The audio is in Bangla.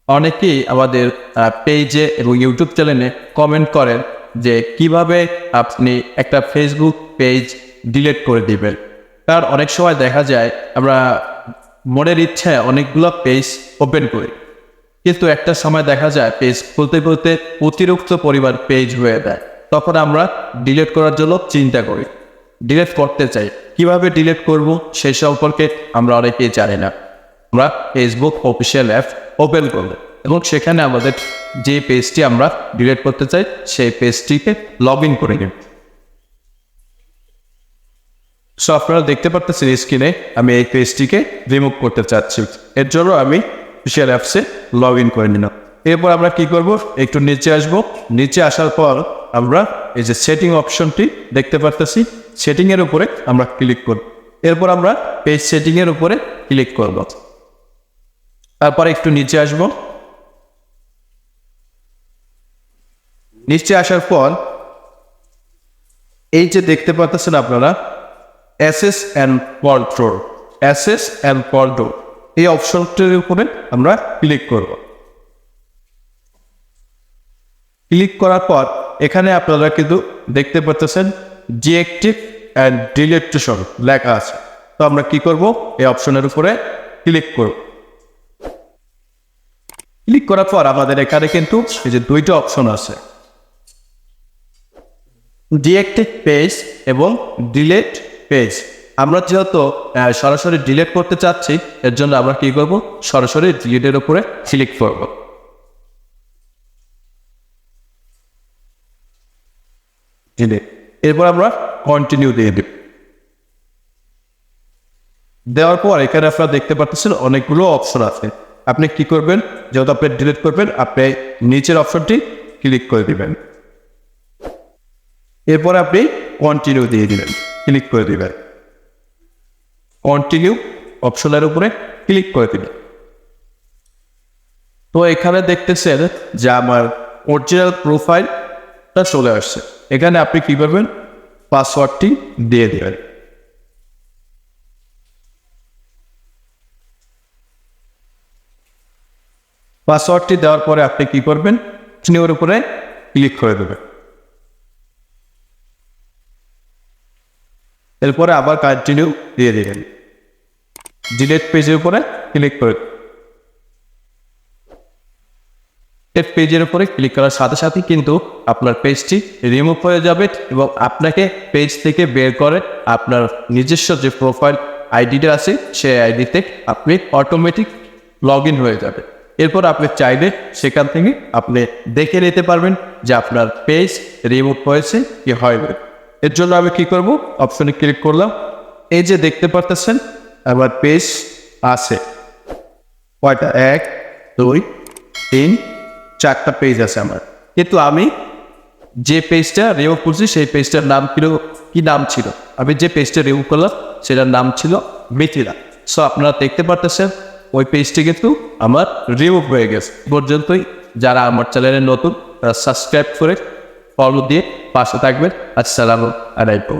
অনেকেই আমাদের পেজে এবং ইউটিউব চ্যানেলে কমেন্ট করেন যে কিভাবে আপনি একটা ফেসবুক পেজ ডিলিট করে দিবেন। কারণ অনেক সময় দেখা যায় আমরা মনের ইচ্ছায় অনেকগুলো পেজ ওপেন করি, কিন্তু একটা সময় দেখা যায় পেজ খুলতে খুলতে অতিরিক্ত পরিমাণ পেজ হয়ে যায়। তখন আমরা ডিলিট করার জন্য চিন্তা করি, ডিলিট করতে চাই। কিভাবে ডিলিট করব সেই সম্পর্কে আমরা অনেকেই জানি না। আমরা ফেসবুক অফিসিয়াল অ্যাপ ওপেন করব এবং সেখানে আমাদের যে পেজটি আমরা ডিলিট করতে চাই সেই পেজটিকে লগ ইন করে নেব। সো আপনারা দেখতে পাচ্ছেন স্ক্রিনে আমি এই পেজটিকে রিমুভ করতে চাচ্ছি। এর জন্য আমি অফিসিয়াল অ্যাপসে লগ ইন করে নিলাম। এরপর আমরা কি করব, একটু নিচে আসব। নিচে আসার পর আমরা এই যে সেটিং অপশনটি দেখতে পাচ্ছি, সেটিংয়ের উপরে আমরা ক্লিক করব। এরপর আমরা পেজ সেটিংয়ের উপরে ক্লিক করব। তারপর একটু নিচে আসব। নিচে আসার পর এই যে দেখতে পাচ্ছেন আপনারা access and control, access and control এই অপশনটির উপরে আমরা ক্লিক করব। ক্লিক করার পর এখানে আপনারা কিন্তু দেখতে পাচ্ছেন ডিঅ্যাক্টিভ অ্যান্ড ডিলিটেশন লেখা আছে। তো আমরা কি করব, এই অপশনের উপরে ক্লিক করব। ক্লিক করার পর আমাদের এখানে কিন্তু এই যে দুইটা অপশন আছে, ডিঅ্যাক্টিভ পেজ এবং ডিলিট পেজ। আমরা যেহেতু সরাসরি ডিলিট করতে চাচ্ছি, এর জন্য আমরা কি করব, সরাসরি ডিলিটের উপরে ক্লিক করব। এরপর আমরা কন্টিনিউ দিয়ে দেব। দেওয়ার পর এখানে আপনারা দেখতে পাচ্ছেন অনেকগুলো অপশন আছে। আপনি কি করবেন, যেহেতু আপনি ডিলিট করবেন, আপনি নিচের অপশনটি ক্লিক করে দিবেন। এরপর আপনি কন্টিনিউ দিয়ে দিবেন, ক্লিক করে দিবেন। কন্টিনিউ অপশনের উপরে ক্লিক করে দিবেন। তো এখানে দেখতেছেন যে আমার অরিজিনাল প্রোফাইলটা চলে আসছে। এখানে আপনি কি করবেন, পাসওয়ার্ডটি দিয়ে দেবেন। পাসওয়ার্ডটি দেওয়ার পরে আপনি কি করবেন, কন্টিনিউর উপরে ক্লিক করে দেবেন। এরপরে আবার কন্টিনিউ দিয়ে দেবেন। ডিলিট পেজের উপরে ক্লিক করে পেজের উপরে ক্লিক করার সাথে সাথে কিন্তু আপনার পেজটি রিমুভ হয়ে যাবে এবং আপনাকে পেজ থেকে বের করে আপনার নিজস্ব যে প্রোফাইল আইডিটা আছে সেই আইডিতে আপনি অটোমেটিক লগ ইন হয়ে যাবে। এরপর আপনি চাইলে সেখান থেকে আপনি দেখে নিতে পারবেন যে আপনার পেজ রিমুভ হয়েছে কি হয়নি। এর জন্য আমি কি করব, অপশনে ক্লিক করলাম। এই যে দেখতে পারতেছেন আমার পেজ আছে কয়টা, 1 2 3 4টা পেজ আছে আমার। কিন্তু আমি যে পেজটা রিমুভ করছি সেই পেজটার নাম কি নাম ছিল, আমি যে পেজটা রিমুভ করলাম সেটার নাম ছিল মিথিলা। সো আপনারা দেখতে পারতেছেন ওই পেজটি কিন্তু আমার রিমুভ হয়ে গেছে। পর্যন্তই। যারা আমার চ্যানেলে নতুন তারা সাবস্ক্রাইব করে ফলো দিয়ে পাশে থাকবেন। আসসালামু আলাইকুম।